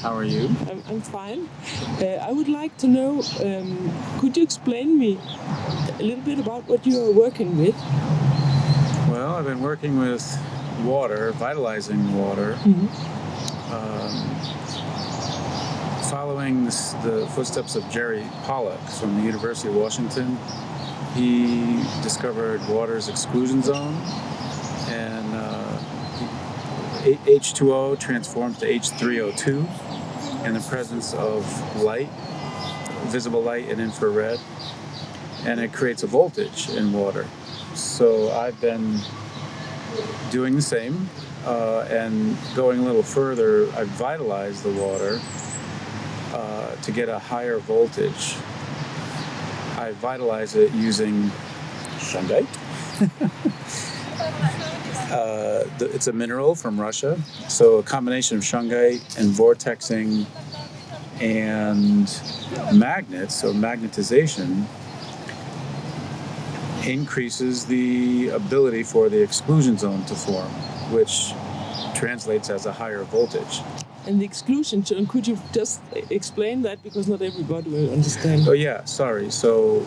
How are you? I'm fine. I would like to know, could you explain me a little bit about what you are working with? Well, I've been working with water, vitalizing water, following the footsteps of Jerry Pollack from the University of Washington. He discovered water's exclusion zone, and H2O transforms to H3O2 in the presence of light, visible light and infrared, and it creates a voltage in water. So I've been doing the same, and going a little further, I've vitalized the water to get a higher voltage. I vitalize it using shungite. It's a mineral from Russia, so a combination of shungite and vortexing and magnets, so magnetization, increases the ability for the exclusion zone to form, which translates as a higher voltage. And the exclusion zone, could you just explain that, because not everybody will understand? Oh yeah, sorry. So,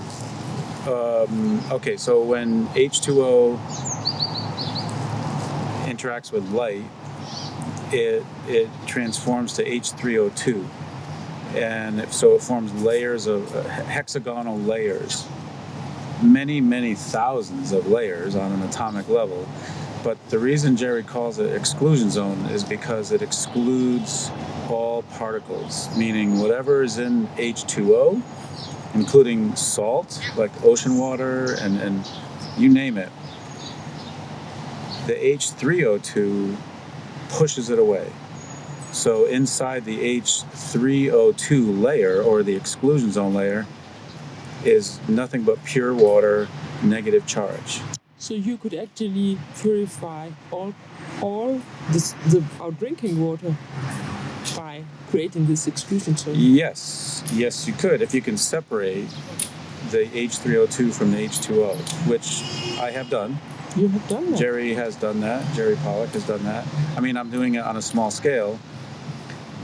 so when H2O interacts with light, it transforms to H3O2, and so it forms layers of hexagonal layers, many thousands of layers on an atomic level. But the reason Jerry calls it exclusion zone is because it excludes all particles, meaning whatever is in H2O, including salt, like ocean water, and you name it, the H3O2 pushes it away. So inside the H3O2 layer, or the exclusion zone layer, is nothing but pure water, negative charge. So you could actually purify all our drinking water by creating this exclusion zone? Yes, you could, if you can separate the H3O2 from the H2O, which I have done. You have done that? Jerry has done that. Jerry Pollack has done that. I mean, I'm doing it on a small scale,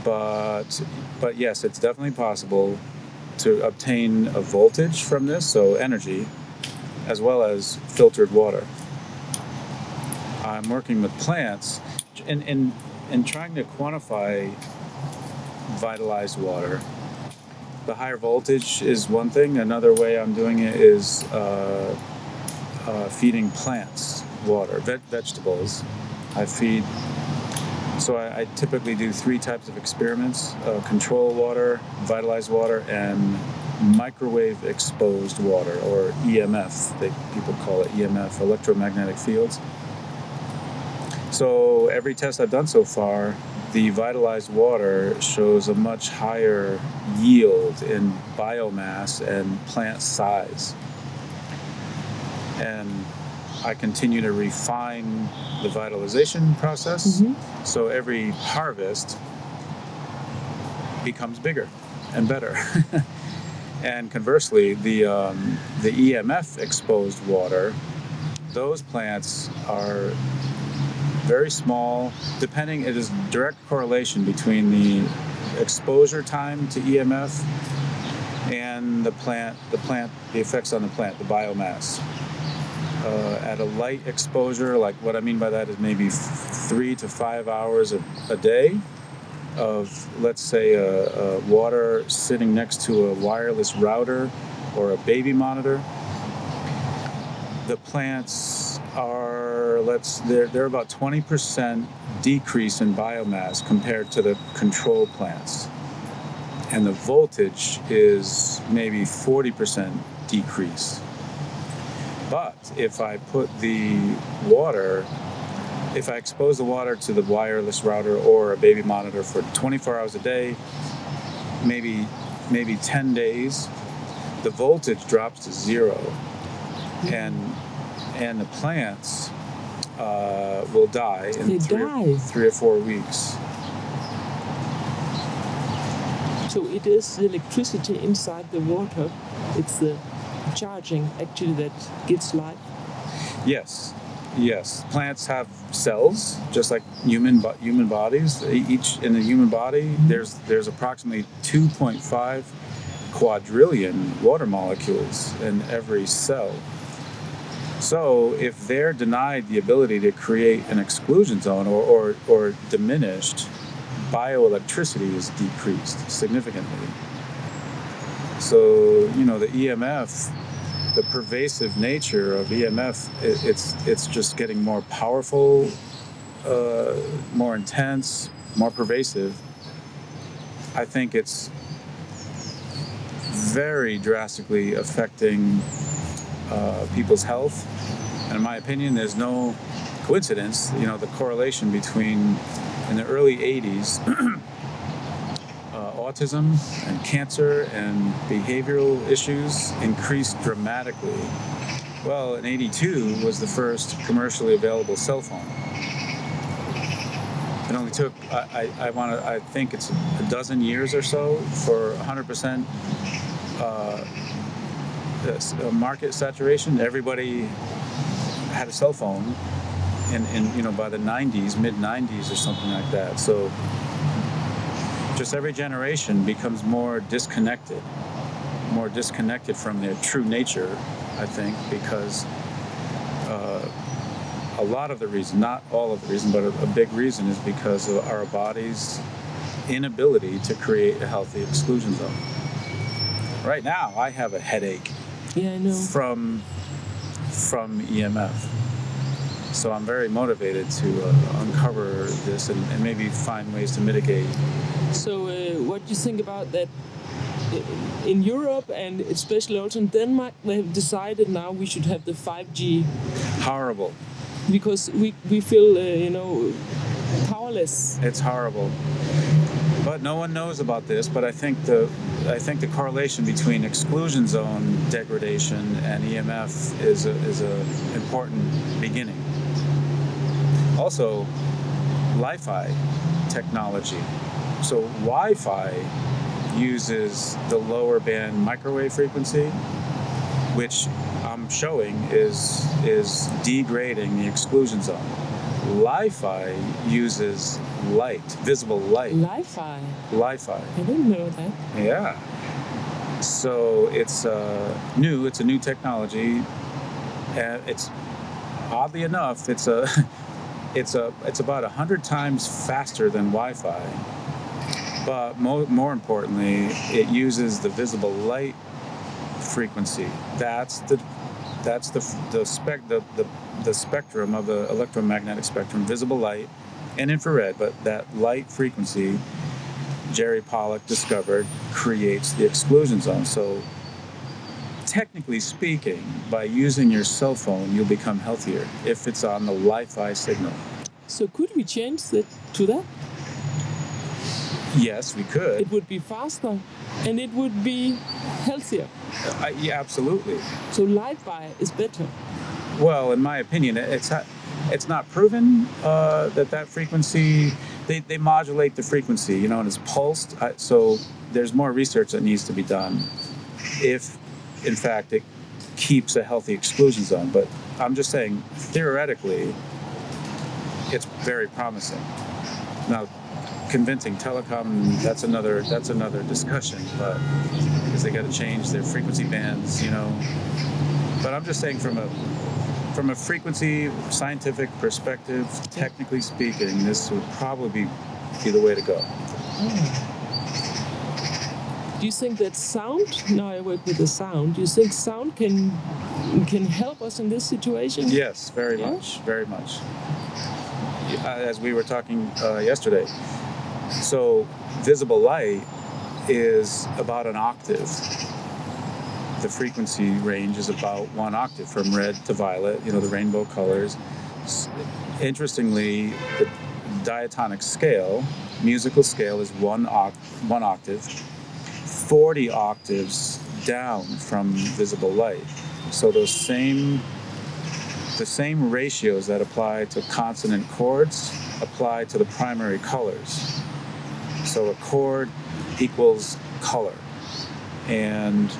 but yes, it's definitely possible to obtain a voltage from this, so energy, as well as filtered water. I'm working with plants and trying to quantify vitalized water. The higher voltage is one thing. Another way I'm doing it is feeding plants water, vegetables. I typically do 3 types of experiments: control water, vitalized water, and microwave exposed water, or EMF. People call it EMF, electromagnetic fields. So every test I've done so far, the vitalized water shows a much higher yield in biomass and plant size. And I continue to refine the vitalization process. So every harvest becomes bigger and better. And conversely, the EMF exposed water, those plants are very small. It is direct correlation between the exposure time to EMF and the effects on the plant, the biomass. At a light exposure, like what I mean by that is maybe 3 to 5 hours a day of, let's say, a water sitting next to a wireless router or a baby monitor, the plants are, they're about 20% decrease in biomass compared to the control plants. And the voltage is maybe 40% decrease. But if I expose the water to the wireless router or a baby monitor for 24 hours a day, maybe 10 days, the voltage drops to 0. And the plants will die in 3 or 4 weeks. So it is the electricity inside the water. It's the charging actually that gives life. Yes. Yes, plants have cells, just like human bodies. Each in the human body, there's approximately 2.5 quadrillion water molecules in every cell. So if they're denied the ability to create an exclusion zone or diminished, bioelectricity is decreased significantly. So, the EMF, the pervasive nature of EMF, it's just getting more powerful, more intense, more pervasive. I think it's very drastically affecting people's health. And in my opinion, there's no coincidence, the correlation between, in the early 80s, autism and cancer and behavioral issues increased dramatically. Well, in 82 was the first commercially available cell phone. It only took, I think it's a dozen years or so for 100% market saturation. Everybody had a cell phone in by the 90s, mid 90s or something like that. So just every generation becomes more disconnected from their true nature, I think, because a lot of the reason, not all of the reason, but a big reason is because of our body's inability to create a healthy exclusion zone. Right now, I have a headache. Yeah, I know. From EMF. So I'm very motivated to uncover this and maybe find ways to mitigate. So what do you think about that? In Europe and especially also in Denmark, they have decided now we should have the 5G. Horrible. Because we feel, powerless. It's horrible. But no one knows about this, but I think the correlation between exclusion zone degradation and EMF is a important beginning. Also, Li-Fi technology. So Wi-Fi uses the lower band microwave frequency, which I'm showing is degrading the exclusion zone. Li-Fi uses light, visible light. Li-Fi? Li-Fi. I didn't know that. Yeah. So it's new. It's a new technology, and it's oddly enough, it's about 100 times faster than Wi-Fi. But more importantly, it uses the visible light frequency. That's the spectrum of the electromagnetic spectrum, visible light and infrared. But that light frequency, Jerry Pollack discovered, creates the exclusion zone. So technically speaking, by using your cell phone, you'll become healthier if it's on the Li-Fi signal. So could we change that to that? Yes, we could. It would be faster and it would be healthier. Yeah, absolutely. So Li-Fi is better. Well, in my opinion, it's not proven that frequency, they modulate the frequency, and it's pulsed. So there's more research that needs to be done if, in fact, it keeps a healthy exclusion zone. But I'm just saying, theoretically, it's very promising. Now, convincing telecom, that's another discussion, but because they got to change their frequency bands, But I'm just saying from a frequency scientific perspective, technically speaking, this would probably be the way to go. Do you think that sound? Now I work with the sound. Do you think sound can help us in this situation? Yes, very much. As we were talking yesterday. So visible light is about an octave. The frequency range is about 1 octave from red to violet, the rainbow colors. Interestingly, the diatonic scale, musical scale, is 1 octave, 40 octaves down from visible light. So the same ratios that apply to consonant chords apply to the primary colors. So a chord equals color. And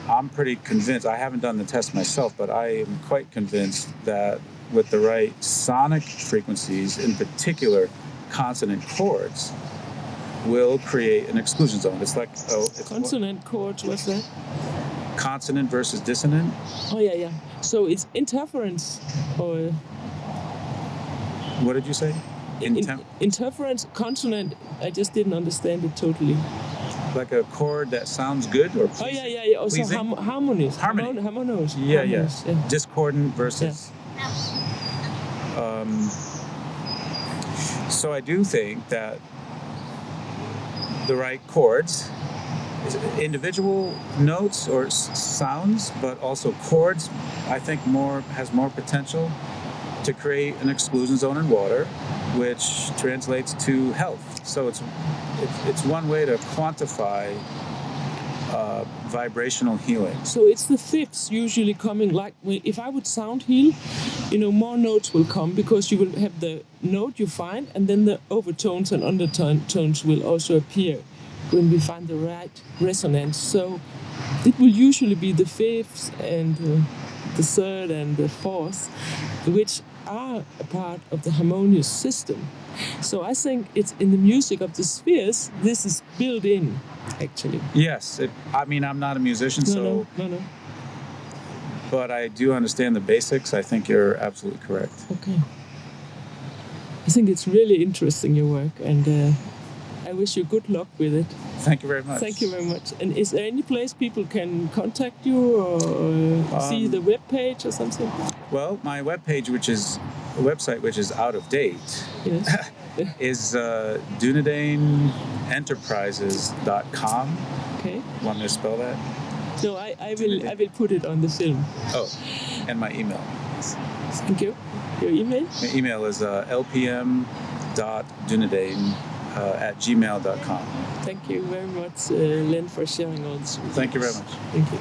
I'm pretty convinced, I haven't done the test myself, but I am quite convinced that with the right sonic frequencies, in particular consonant chords, will create an exclusion zone. It's like Consonant chords, what's that? Consonant versus dissonant. Oh yeah. So it's interference, or What did you say? interference, consonant. I just didn't understand it totally. Like a chord that sounds good or Oh yeah. Also harmonies. Harmony. Harmonies. Yeah. Harmonies, yeah. Discordant versus. So I do think that the right chords, individual notes or sounds, but also chords, I think has more potential to create an exclusion zone in water, which translates to health. So it's one way to quantify vibrational healing. So it's the fifths usually coming. Like if I would sound heal, more notes will come, because you will have the note you find, and then the overtones and undertones will also appear when we find the right resonance. So it will usually be the fifths and the third and the fourth, which are a part of the harmonious system. So I think it's in the music of the spheres, this is built in, actually. Yes, I'm not a musician, No. But I do understand the basics. I think you're absolutely correct. Okay. I think it's really interesting, your work, and I wish you good luck with it. Thank you very much. Thank you very much. And is there any place people can contact you, or see the web page or something? Well, my webpage, which is a website which is out of date, Yes. is dunedainenterprises.com. Okay. Want me to spell that? No, I will put it on the film. Oh, and my email. Thank you. Your email? My email is lpm.dunedain@gmail.com. Thank you very much, Len, for sharing all this with Thank you very us. much. Thank you.